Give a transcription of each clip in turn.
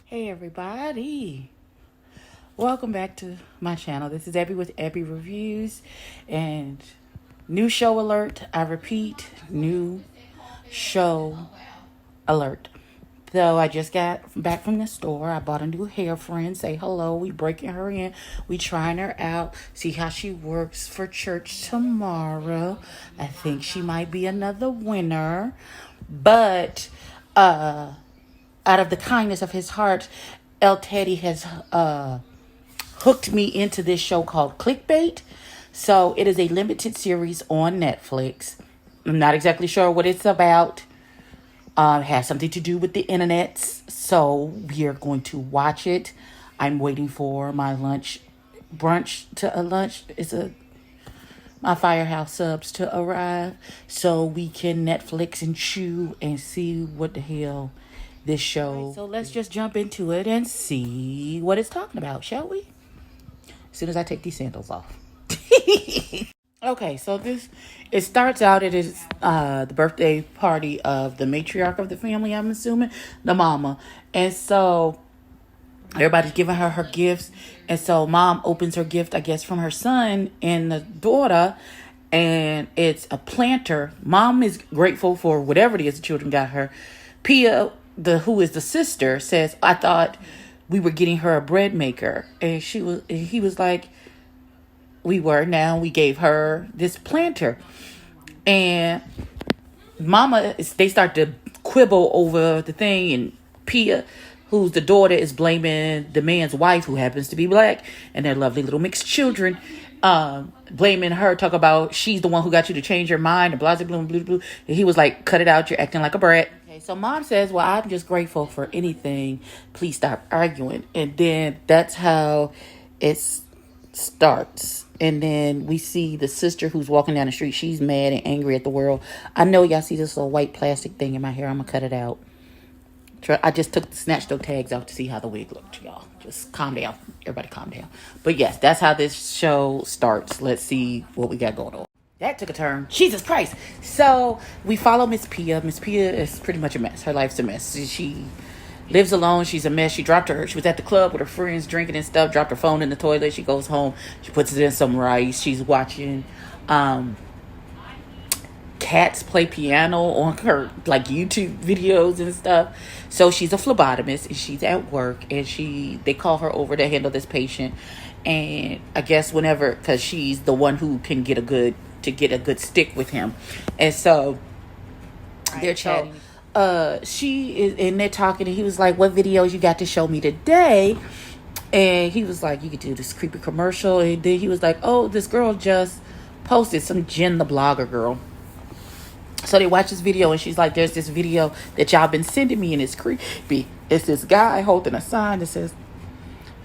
Hey everybody, welcome back to my channel. This is Abby with Abby Reviews and new show alert. I repeat, new show alert. So I just got back from the store. I bought a new hair friend. Say hello. We breaking her in. We trying her out. See how she works for church tomorrow. I think she might be another winner. But out of the kindness of his heart, El Teddy has hooked me into this show called Clickbait. So it is a limited series on Netflix. I'm not exactly sure what it's about. It has something to do with the internet. So we are going to watch it. I'm waiting for my lunch. It's my Firehouse subs to arrive so we can Netflix and chew and see what the hell this show. Right, so let's just jump into it and see what it's talking about, shall we? As soon as I take these sandals off. Okay, so it starts out, it is the birthday party of the matriarch of the family, I'm assuming, the mama. And so everybody's giving her gifts. And so mom opens her gift, I guess, from her son and the daughter. And it's a planter. Mom is grateful for whatever it is the children got her. Pia, who is the sister, says, I thought we were getting her a bread maker. And he was like, now we gave her this planter. And they start to quibble over the thing. And Pia, who's the daughter, is blaming the man's wife, who happens to be black, and their lovely little mixed children, blaming her, talk about she's the one who got you to change your mind, and blah, blah, blah, blah, blah. And he was like, cut it out, you're acting like a brat. Okay, so mom says, well, I'm just grateful for anything. Please stop arguing. And then that's how it starts. And then we see the sister who's walking down the street. She's mad and angry at the world. I know y'all see this little white plastic thing in my hair. I'm going to cut it out. I just snatched those tags out to see how the wig looked, y'all. Just calm down. Everybody calm down. But yes, that's how this show starts. Let's see what we got going on. That took a turn. Jesus Christ. So we follow Miss Pia. Miss Pia is pretty much a mess. Her life's a mess. She lives alone. She's a mess. She was at the club with her friends drinking and stuff, dropped her phone in the toilet. She goes home. She puts it in some rice. She's watching cats play piano on her YouTube videos and stuff. So she's a phlebotomist and she's at work, and they call her over to handle this patient. And I guess because she's the one who can get a good stick with him. And so they're chatting. She is, and they're talking, and he was like, what videos you got to show me today? And he was like, you could do this creepy commercial. And then he was like, oh, this girl just posted, some Jen the blogger girl. So they watch this video, and she's like, there's this video that y'all been sending me, and it's creepy. It's this guy holding a sign that says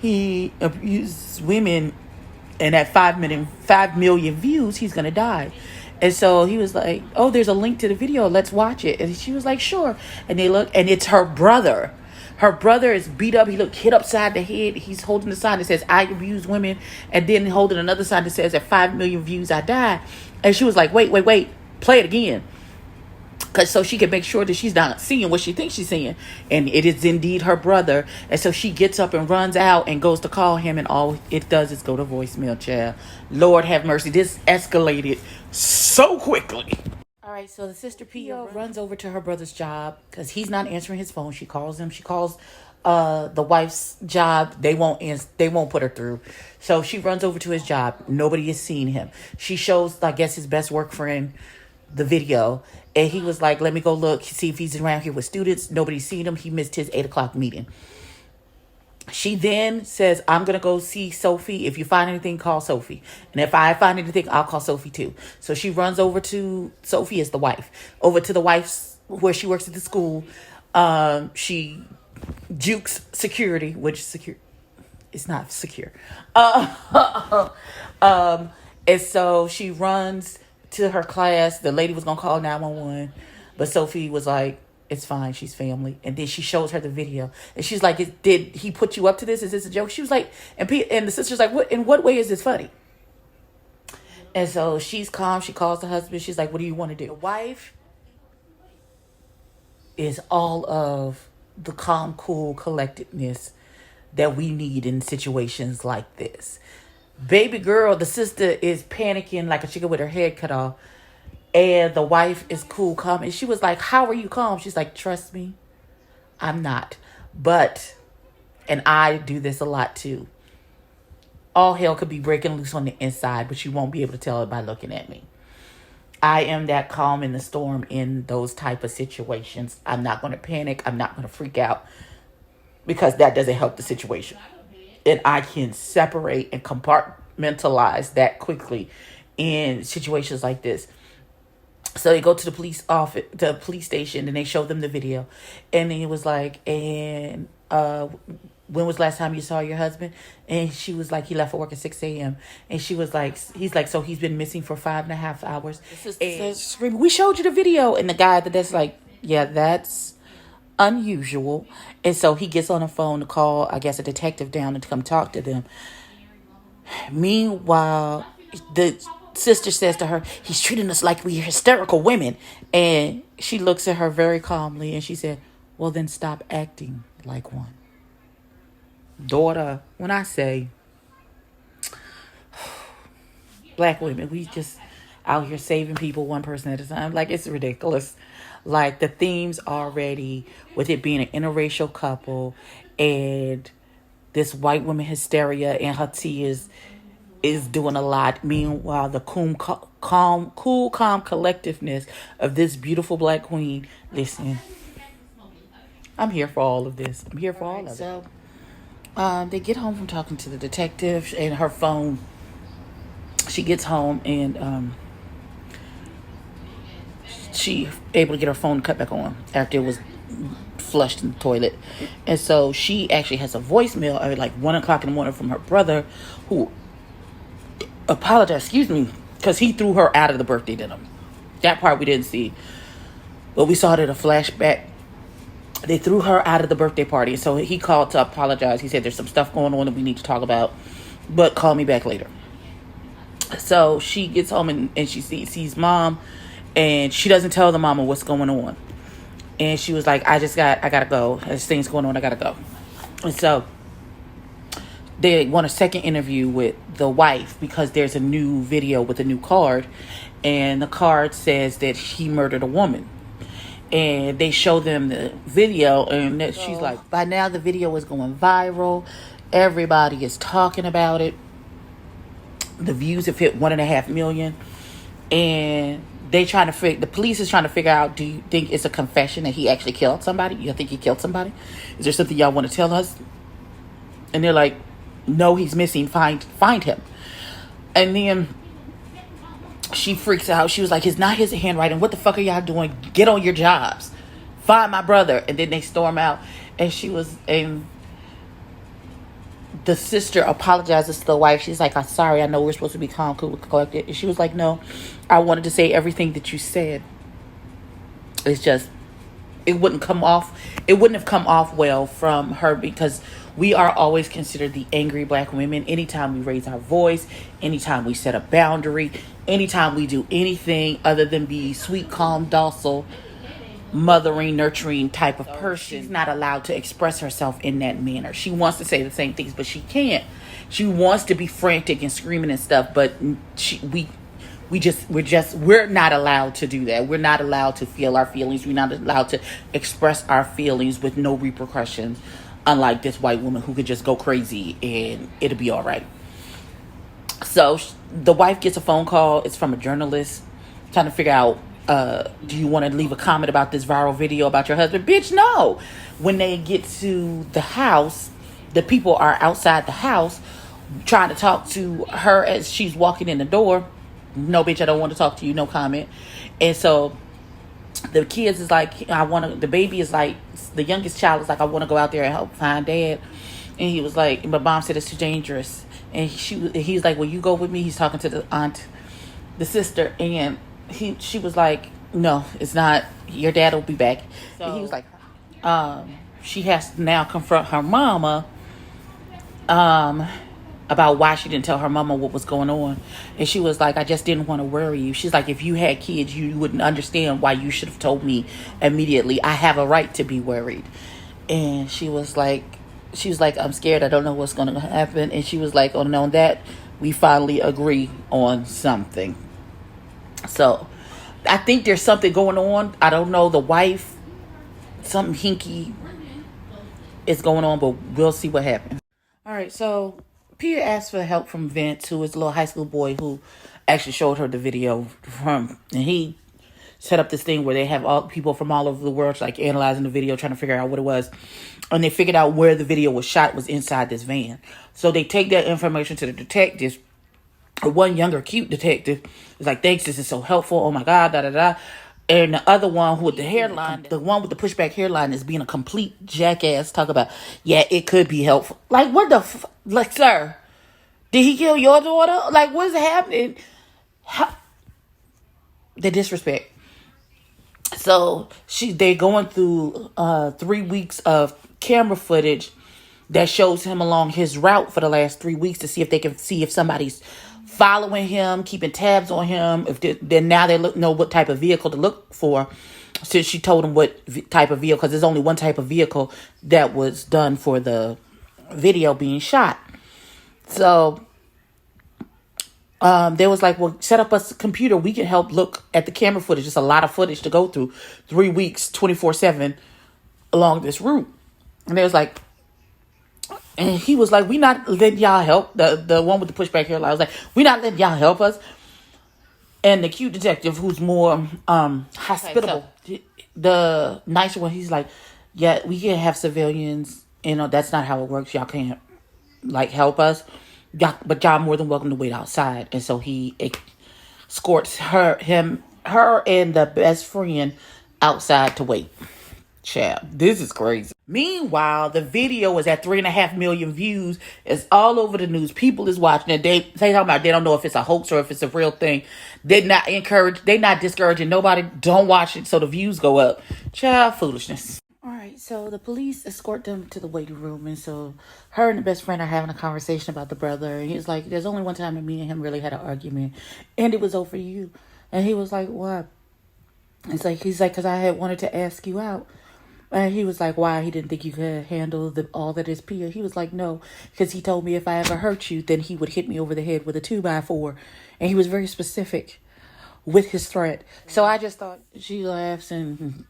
he abuses women, and at 5 million views, he's going to die. And so he was like, oh, there's a link to the video. Let's watch it. And she was like, sure. And they look, and it's her brother. Her brother is beat up. He looked hit upside the head. He's holding the sign that says, I abuse women. And then holding another sign that says, at 5 million views, I die. And she was like, wait. Play it again. So she can make sure that she's not seeing what she thinks she's seeing. And it is indeed her brother. And so she gets up and runs out and goes to call him. And all it does is go to voicemail, child. Lord have mercy. This escalated so quickly. All right, so the sister Pia runs over to her brother's job because he's not answering his phone. She calls him. She calls the wife's job. They won't put her through. So she runs over to his job. Nobody has seen him. She shows, I guess, his best work friend the video, and he was like, let me go look, see if he's around here with students. Nobody's seen him. He missed his 8 o'clock meeting. She then says, I'm going to go see Sophie. If you find anything, call Sophie. And if I find anything, I'll call Sophie too. So she runs over to Sophie, is the wife, over to the wife's where she works at the school. She jukes security, which is secure. It's not secure. And so she runs to her class. The lady was going to call 911, but Sophie was like, it's fine, she's family. And then she shows her the video, and she's like, did he put you up to this? Is this a joke? She was like, and the sister's like, in what way is this funny? And so she's calm. She calls the husband. She's like, what do you want to do? The wife is all of the calm, cool collectedness that we need in situations like this. Baby girl, the sister is panicking like a chicken with her head cut off. And the wife is cool, calm. And she was like, how are you calm? She's like, trust me, I'm not. But, and I do this a lot too. All hell could be breaking loose on the inside, but you won't be able to tell it by looking at me. I am that calm in the storm in those type of situations. I'm not going to panic. I'm not going to freak out because that doesn't help the situation. And I can separate and compartmentalize that quickly in situations like this. So they go to the police station, and they show them the video. And then it was like, and when was the last time you saw your husband? And she was like, he left for work at 6 a.m. And she was like, he's like, so he's been missing for 5.5 hours. And screaming, we showed you the video. And the guy that's like, yeah, that's unusual. And so he gets on the phone to call, I guess, a detective down and to come talk to them. Meanwhile, the sister says to her, he's treating us like we're hysterical women. And she looks at her very calmly and she said, well, then stop acting like one. Daughter, when I say black women, we just out here saving people one person at a time. Like, it's ridiculous. Like, the themes already with it being an interracial couple and this white woman hysteria and her tears is doing a lot. Meanwhile, the cool, calm collectiveness of this beautiful black queen. Listen, I'm here for all of this. I'm here for all of it. They get home from talking to the detective and her phone. She gets home and she able to get her phone cut back on after it was flushed in the toilet. And so she actually has a voicemail at like 1 o'clock in the morning from her brother, who apologized, because he threw her out of the birthday dinner. That part we didn't see, but we saw it in a flashback. They threw her out of the birthday party. So he called to apologize. He said, there's some stuff going on that we need to talk about, but call me back later. So she gets home and she sees mom, and she doesn't tell the mama what's going on. And she was like, I gotta go. There's things going on. I gotta go. And so they want a second interview with the wife because there's a new video with a new card. And the card says that he murdered a woman. And they show them the video, and she's like, by now the video is going viral. Everybody is talking about it. The views have hit 1.5 million. And the police is trying to figure out, do you think it's a confession that he actually killed somebody? You think he killed somebody? Is there something y'all want to tell us? And they're like, no, he's missing. Find him. And then she freaks out. She was like, it's not his handwriting. What the fuck are y'all doing? Get on your jobs. Find my brother. And then they storm out. And the sister apologizes to the wife. She's like, I'm sorry. I know we're supposed to be calm, cool, collected. And she was like, no, I wanted to say everything that you said. It's just, it wouldn't have come off well from her, because we are always considered the angry black women. Anytime we raise our voice, anytime we set a boundary, anytime we do anything other than be sweet, calm, docile, mothering, nurturing type of person, she's not allowed to express herself in that manner. She wants to say the same things, but she can't. She wants to be frantic and screaming and stuff, but we're not allowed to do that. We're not allowed to feel our feelings. We're not allowed to express our feelings with no repercussions. Unlike this white woman who could just go crazy and it'll be all right. So the wife gets a phone call. It's from a journalist trying to figure out, do you want to leave a comment about this viral video about your husband? Bitch, no. When they get to the house, the people are outside the house trying to talk to her as she's walking in the door. No, bitch, I don't want to talk to you. No comment. And so the kids is like, the baby is like, the youngest child is like, I want to go out there and help find dad. And he was like, my mom said it's too dangerous. And he's like, will you go with me? He's talking to the sister. And she was like, no, it's not. Your dad will be back. So, and he was like, she has to now confront her mama, about why she didn't tell her mama what was going on. And she was like, I just didn't want to worry you. She's like, if you had kids, you wouldn't understand why you should have told me immediately. I have a right to be worried. And she was like, I'm scared. I don't know what's going to happen. And she was like, oh, no, that we finally agree on something. So I think there's something going on. I don't know. The wife, something hinky is going on, but we'll see what happens. All right. So Peter asked for help from Vince, who is a little high school boy who actually showed her the video from, and he set up this thing where they have all people from all over the world like analyzing the video, trying to figure out what it was. And they figured out where the video was shot was inside this van. So they take that information to the detectives. One younger, cute detective is like, thanks, this is so helpful. Oh my God, da da da. And the other one with the hairline, the one with the pushback hairline is being a complete jackass. Talk about, yeah, it could be helpful. Like, what the like, sir, did he kill your daughter? Like, what is happening? The disrespect. So they're going through 3 weeks of camera footage that shows him along his route for the last 3 weeks to see if they can see if somebody's following him, keeping tabs on him. Then now they know what type of vehicle to look for, since she told them what type of vehicle, because there's only one type of vehicle that was done for the video being shot. So they was like, well, set up a computer. We can help look at the camera footage. It's a lot of footage to go through. 3 weeks, 24/7 along this route. And they was like, and he was like, we not letting y'all help. The one with the pushback hairline was like, we not letting y'all help us. And the cute detective, who's more hospitable, the nicer one, he's like, yeah, we can have civilians. You know, that's not how it works. Y'all can't like help us. But y'all more than welcome to wait outside. And so he escorts her and the best friend outside to wait. Child, this is crazy. Meanwhile, the video is at 3.5 million views. It's all over the news. People is watching it. They talking about they don't know if it's a hoax or if it's a real thing. They're not discouraging nobody. Don't watch it so the views go up. Child, foolishness. All right, so the police escort them to the waiting room, and so her and the best friend are having a conversation about the brother. And he's like, there's only one time that me and him really had an argument, and it was over you. And he was like, what? He's like, because I had wanted to ask you out. And he was like, why? He didn't think you could handle all that is Pia. He was like, no, because he told me if I ever hurt you, then he would hit me over the head with a 2x4. And he was very specific with his threat. So I just thought, she laughs and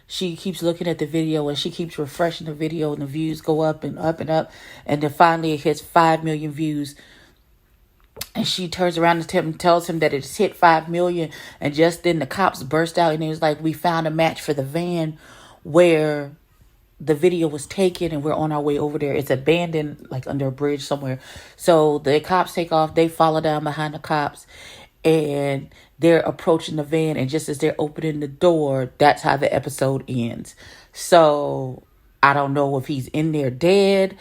she keeps looking at the video and she keeps refreshing the video and the views go up and up and up. And then finally it hits 5 million views. And she turns around to him and tells him that it's hit 5 million. And just then the cops burst out and it was like, we found a match for the van where the video was taken and we're on our way over there. It's abandoned, like under a bridge somewhere. So the cops take off. They follow down behind the cops and they're approaching the van. And just as they're opening the door, that's how the episode ends. So I don't know if he's in there dead.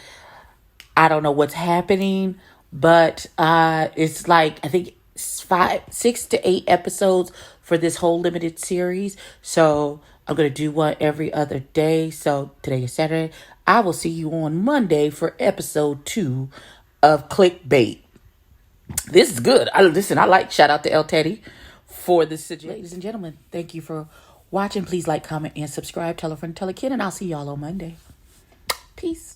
I don't know what's happening, but it's like, I think 6 to 8 episodes for this whole limited series. So I'm going to do one every other day. So today is Saturday. I will see you on Monday for episode 2 of Clickbait. This is good. Shout out to El Teddy for this suggestion. Ladies and gentlemen, thank you for watching. Please like, comment, and subscribe. Tell a friend, tell a kid, and I'll see y'all on Monday. Peace.